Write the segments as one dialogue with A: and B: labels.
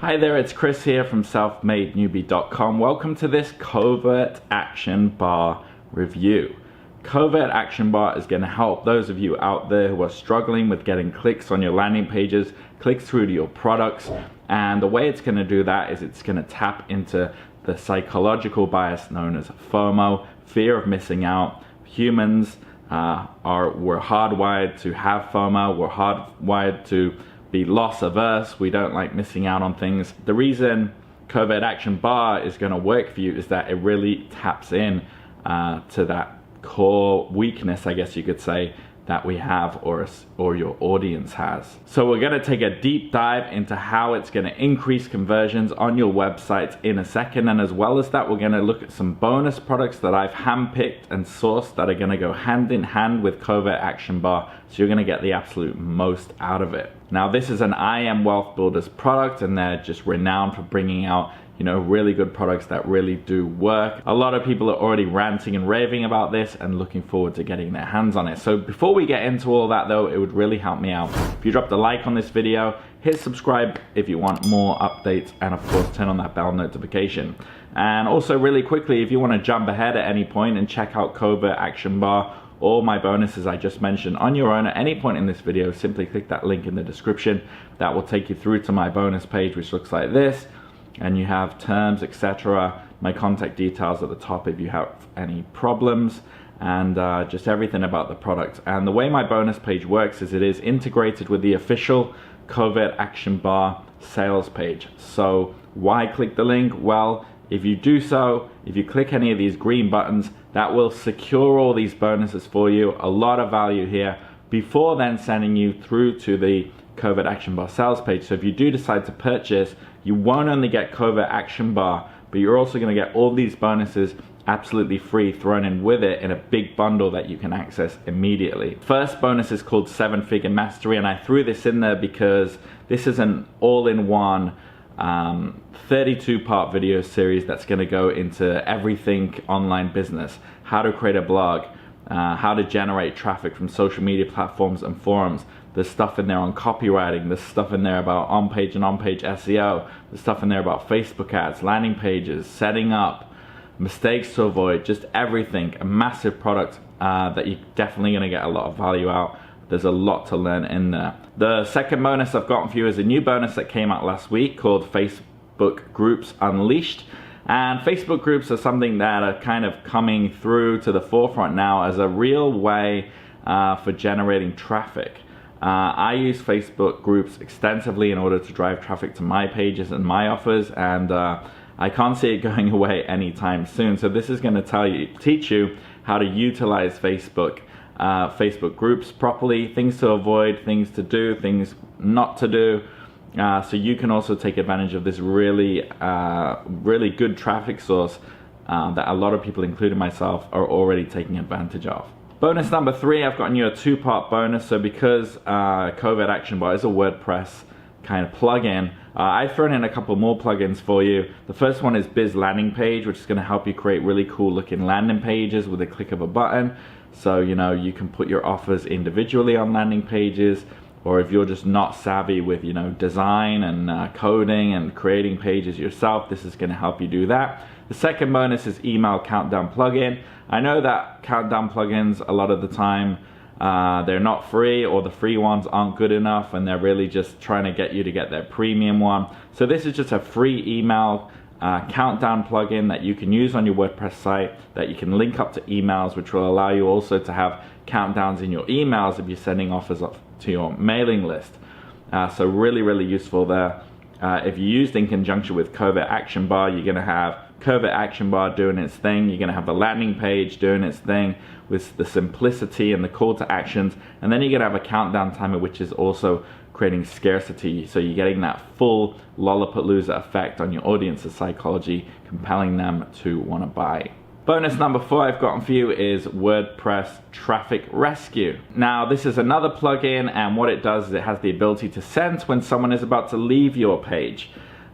A: Hi there, it's Chris here from selfmadenewbie.com. Welcome to this Covert Action Bar review. Covert Action Bar is going to help those of you out there who are struggling with getting clicks on your landing pages, clicks through to your products, and the way it's going to do that is it's going to tap into the psychological bias known as FOMO, fear of missing out. Humans we're hardwired to have FOMO, we're hardwired to be loss averse, we don't like missing out on things. The reason Covert Action Bar is going to work for you is that it really taps in to that core weakness, I guess you could say, that we have or your audience has. So we're going to take a deep dive into how it's going to increase conversions on your website in a second, and as well as that we're going to look at some bonus products that I've handpicked and sourced that are going to go hand in hand with Covert Action Bar, so you're going to get the absolute most out of it. Now this is an IMWealthBuilders product, and they're just renowned for bringing out really good products that really do work. A lot of people are already ranting and raving about this and looking forward to getting their hands on it. So before we get into all that though, it would really help me out if you dropped a like on this video, hit subscribe if you want more updates, and of course turn on that bell notification. And also really quickly, if you want to jump ahead at any point and check out Covert Action Bar or my bonuses I just mentioned on your own at any point in this video, simply click that link in the description. That will take you through to my bonus page, which looks like this. And you have terms, etc., my contact details at the top if you have any problems, and just everything about the product. And the way my bonus page works is it is integrated with the official Covert Action Bar sales page. So why click the link? Well, if you do so, if you click any of these green buttons, that will secure all these bonuses for you. A lot of value here before then sending you through to the Covert Action Bar sales page. So if you do decide to purchase, you won't only get Covert Action Bar, but you're also going to get all these bonuses absolutely free thrown in with it in a big bundle that you can access immediately. First bonus is called 7-Figure Mastery, and I threw this in there because this is an all-in-one 32-part video series that's going to go into everything online business: how to create a blog, how to generate traffic from social media platforms and forums. There's stuff in there on copywriting, there's stuff in there about on-page and on-page SEO, there's stuff in there about Facebook ads, landing pages, setting up, mistakes to avoid, just everything. A massive product that you're definitely going to get a lot of value out. There's a lot to learn in there. The second bonus I've gotten for you is a new bonus that came out last week called Facebook Groups Unleashed. And Facebook groups are something that are kind of coming through to the forefront now as a real way for generating traffic. I use Facebook groups extensively in order to drive traffic to my pages and my offers, and I can't see it going away anytime soon. So this is going to teach you how to utilize Facebook groups properly, things to avoid, things to do, things not to do. So you can also take advantage of this really good traffic source that a lot of people, including myself, are already taking advantage of. Bonus number 3, I've gotten you a 2-part bonus. So because Covert Action Bar is a WordPress kind of plugin, I've thrown in a couple more plugins for you. The first one is Biz Landing Page, which is going to help you create really cool looking landing pages with a click of a button. So you can put your offers individually on landing pages, or if you're just not savvy with design and coding and creating pages yourself, this is going to help you do that. The second bonus is Email Countdown Plugin. I know that countdown plugins a lot of the time they're not free, or the free ones aren't good enough, and they're really just trying to get you to get their premium one. So this is just a free email countdown plugin that you can use on your WordPress site, that you can link up to emails, which will allow you also to have countdowns in your emails if you're sending offers up to your mailing list. So really useful there. If you used in conjunction with Covert Action Bar, you're going to have Covert Action Bar doing its thing, you're going to have the landing page doing its thing with the simplicity and the call to actions, and then you're going to have a countdown timer, which is also creating scarcity, so you're getting that full Lollapalooza effect on your audience's psychology, compelling them to want to buy. Bonus number 4 I've gotten for you is WordPress Traffic Rescue. Now this is another plugin, and what it does is it has the ability to sense when someone is about to leave your page,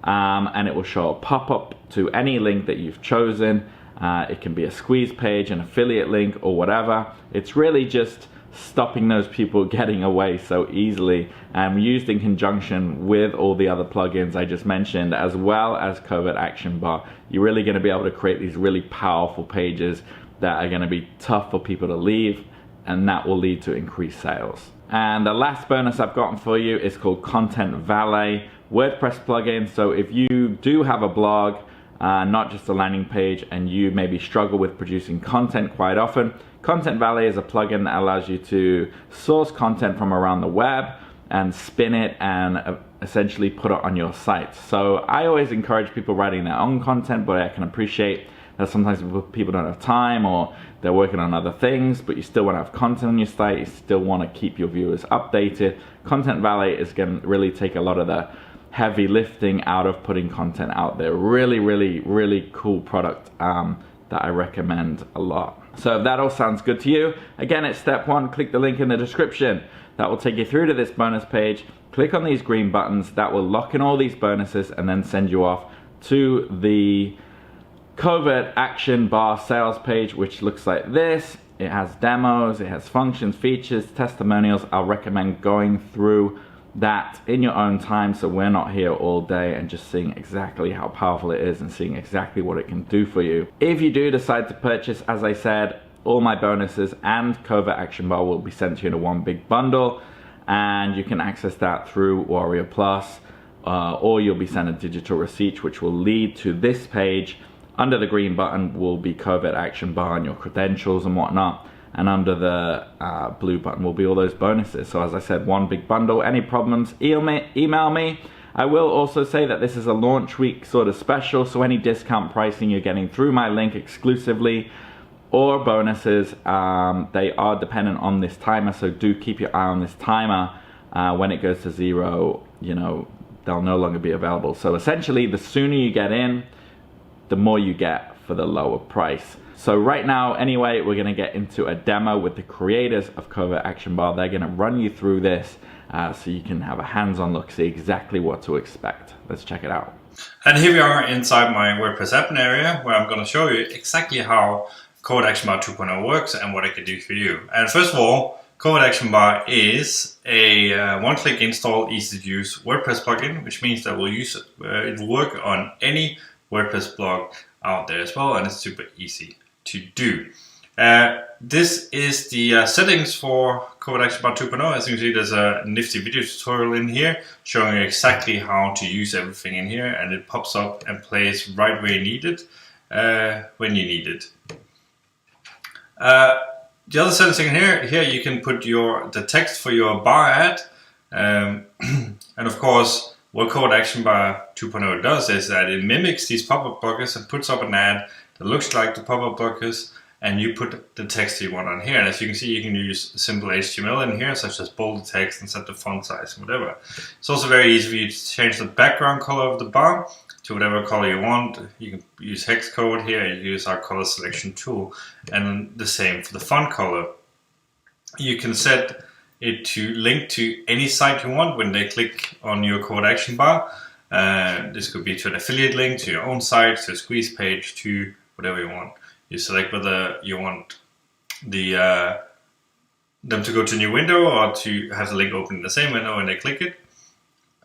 A: and it will show a pop-up to any link that you've chosen. It can be a squeeze page, an affiliate link, or whatever. It's really just stopping those people getting away so easily, and used in conjunction with all the other plugins I just mentioned, as well as Covert Action Bar, you're really going to be able to create these really powerful pages that are going to be tough for people to leave, and that will lead to increased sales. And the last bonus I've gotten for you is called Content Valet WordPress plugin. So if you do have a blog, not just a landing page, and you maybe struggle with producing content quite often, Content Valet is a plugin that allows you to source content from around the web and spin it and essentially put it on your site. So I always encourage people writing their own content, but I can appreciate that sometimes people don't have time or they're working on other things, but you still want to have content on your site, you still want to keep your viewers updated. Content Valet is going to really take a lot of the heavy lifting out of putting content out there. Really, really, really cool product that I recommend a lot. So if that all sounds good to you, again, it's step one, click the link in the description. That will take you through to this bonus page. Click on these green buttons, that will lock in all these bonuses and then send you off to the Covert Action Bar sales page, which looks like this. It has demos, it has functions, features, testimonials. I'll recommend going through that in your own time, so we're not here all day and just seeing exactly how powerful it is and seeing exactly what it can do for you. If you do decide to purchase, as I said, all my bonuses and Covert Action Bar will be sent to you in a one big bundle, and you can access that through Warrior Plus, or you'll be sent a digital receipt which will lead to this page. Under the green button will be Covert Action Bar and your credentials and whatnot, and under the blue button will be all those bonuses. So as I said, one big bundle. Any problems, email me. I will also say that this is a launch week sort of special, so any discount pricing you're getting through my link exclusively or bonuses, they are dependent on this timer, so do keep your eye on this timer. When it goes to 0, you know, they'll no longer be available. So essentially, the sooner you get in, the more you get for the lower price. So right now, anyway, we're gonna get into a demo with the creators of Covert Action Bar. They're gonna run you through this so you can have a hands-on look, see exactly what to expect. Let's check it out.
B: And here we are inside my WordPress admin area, where I'm gonna show you exactly how Covert Action Bar 2.0 works and what it can do for you. And first of all, Covert Action Bar is a one-click install, easy-to-use WordPress plugin, which means that it will work on any WordPress blog out there as well, and it's super easy to do. This is the settings for Covert Action Bar 2.0. As you can see, there's a nifty video tutorial in here showing you exactly how to use everything in here, and it pops up and plays right where you need it, when you need it. The other settings in here you can put the text for your bar ad, and of course, what Covert Action Bar 2.0 does is that it mimics these pop-up blockers and puts up an ad that looks like the pop-up blockers, and you put the text you want on here. And as you can see, you can use simple HTML in here, such as bold the text and set the font size and whatever. It's also very easy for you to change the background color of the bar to whatever color you want. You can use hex code here, you use our color selection tool, and the same for the font color. You can set it to link to any site you want when they click on your Covert Action Bar. This could be to an affiliate link, to your own site, to a squeeze page, to whatever you want. You select whether you want them to go to a new window or to have the link open in the same window when they click it,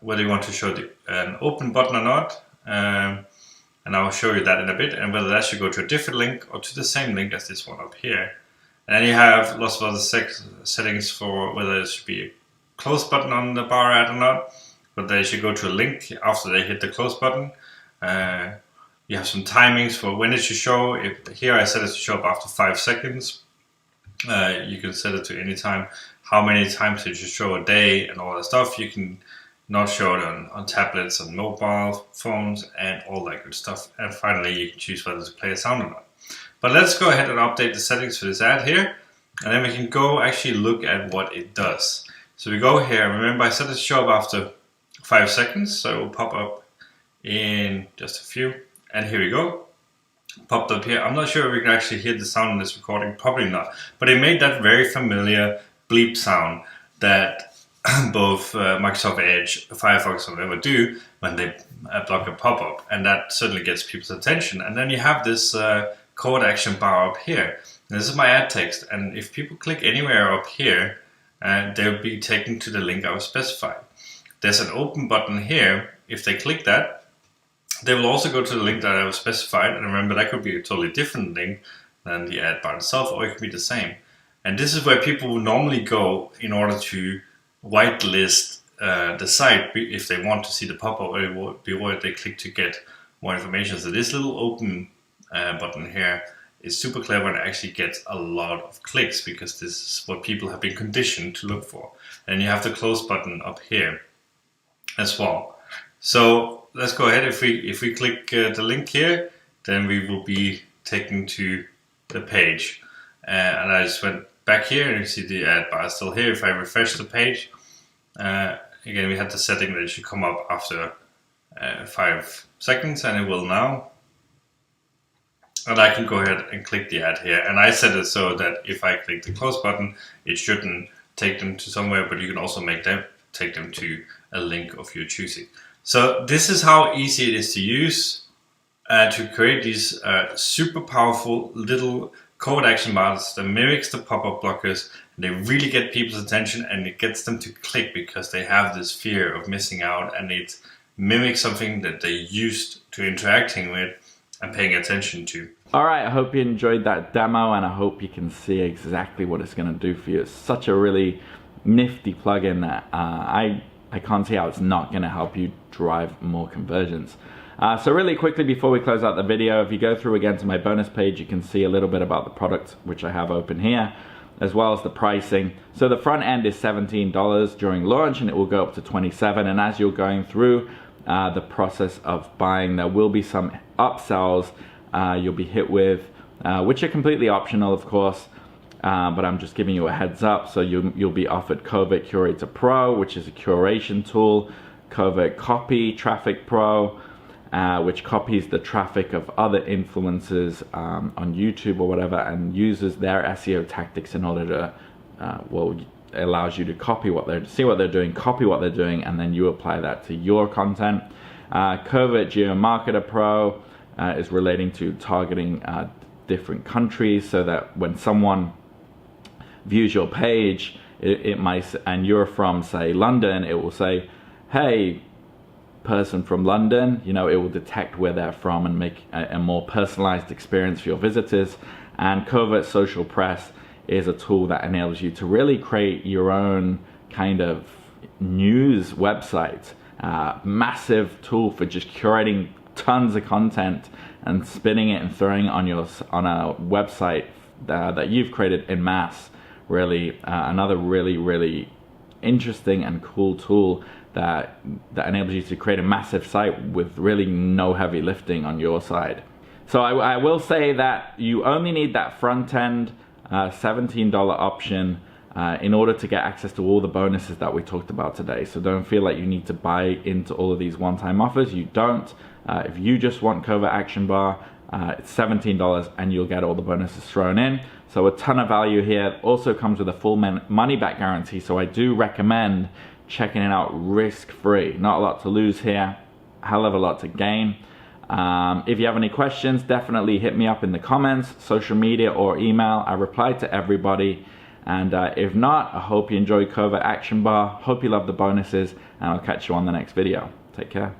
B: whether you want to show an open button or not, and I will show you that in a bit, and whether that should go to a different link or to the same link as this one up here. And then you have lots of other settings for whether it should be a close button on the bar ad or not, whether they should go to a link after they hit the close button. You have some timings for when it should show. Here I set it to show up after 5 seconds. You can set it to any time, how many times it should show a day and all that stuff. You can not show it on tablets and mobile phones and all that good stuff. And finally, you can choose whether to play a sound or not. But let's go ahead and update the settings for this ad here, and then we can go actually look at what it does. So we go here, remember I set it to show up after 5 seconds, so it will pop up in just a few, and here we go. Popped up here. I'm not sure if we can actually hear the sound in this recording, probably not, but it made that very familiar bleep sound that both Microsoft Edge, Firefox, and whatever do when they block a pop-up, and that certainly gets people's attention. And then you have this call to action bar up here. This is my ad text, and if people click anywhere up here, they'll be taken to the link I will specify. There's an open button here. If they click that, they will also go to the link that I will specify. And remember, that could be a totally different link than the ad bar itself, or it could be the same. And this is where people will normally go in order to whitelist the site if they want to see the pop-up before they click to get more information. So this little open button here is super clever and actually gets a lot of clicks, because this is what people have been conditioned to look for. And you have the close button up here as well. So let's go ahead. If we click the link here, then we will be taken to the page. And I just went back here and you see the ad bar still here. If I refresh the page, again, we had the setting that it should come up after 5 seconds, and it will now. And I can go ahead and click the ad here. And I set it so that if I click the close button, it shouldn't take them to somewhere, but you can also take them to a link of your choosing. So this is how easy it is to use to create these super powerful little call to action bars that mimics the pop-up blockers. And they really get people's attention, and it gets them to click because they have this fear of missing out, and it mimics something that they're used to interacting with and paying attention to.
A: All right, I hope you enjoyed that demo, and I hope you can see exactly what it's going to do for you. It's such a really nifty plugin that I can't see how it's not going to help you drive more conversions. So really quickly before we close out the video, if you go through again to my bonus page, you can see a little bit about the product which I have open here, as well as the pricing. So the front end is $17 during launch, and it will go up to $27. And as you're going through the process of buying, there will be some upsells you'll be hit with, which are completely optional, of course. But I'm just giving you a heads up. So you'll be offered Covert Curator Pro, which is a curation tool, Covert Copy Traffic Pro, which copies the traffic of other influencers on YouTube or whatever, and uses their SEO tactics in order to, well, it allows you to copy what they're, see what they're doing, copy what they're doing, and then you apply that to your content. Covert GeoMarketer Pro is relating to targeting different countries, so that when someone views your page, it might, and you're from, say, London, it will say, hey, person from London, you know, it will detect where they're from and make a more personalized experience for your visitors. And Covert Social Press is a tool that enables you to really create your own kind of news website. Massive tool for just curating tons of content and spinning it and throwing it on a website that you've created en masse. Really, another really interesting and cool tool that enables you to create a massive site with really no heavy lifting on your side. So I will say that you only need that front end $17 option in order to get access to all the bonuses that we talked about today. So don't feel like you need to buy into all of these one-time offers. You don't. If you just want Covert Action Bar, it's $17 and you'll get all the bonuses thrown in. So a ton of value here. Also comes with a full money back guarantee. So I do recommend checking it out risk-free. Not a lot to lose here, hell of a lot to gain. If you have any questions, definitely hit me up in the comments, social media, or email. I reply to everybody. And if not, I hope you enjoy Covert Action Bar. Hope you love the bonuses, and I'll catch you on the next video. Take care.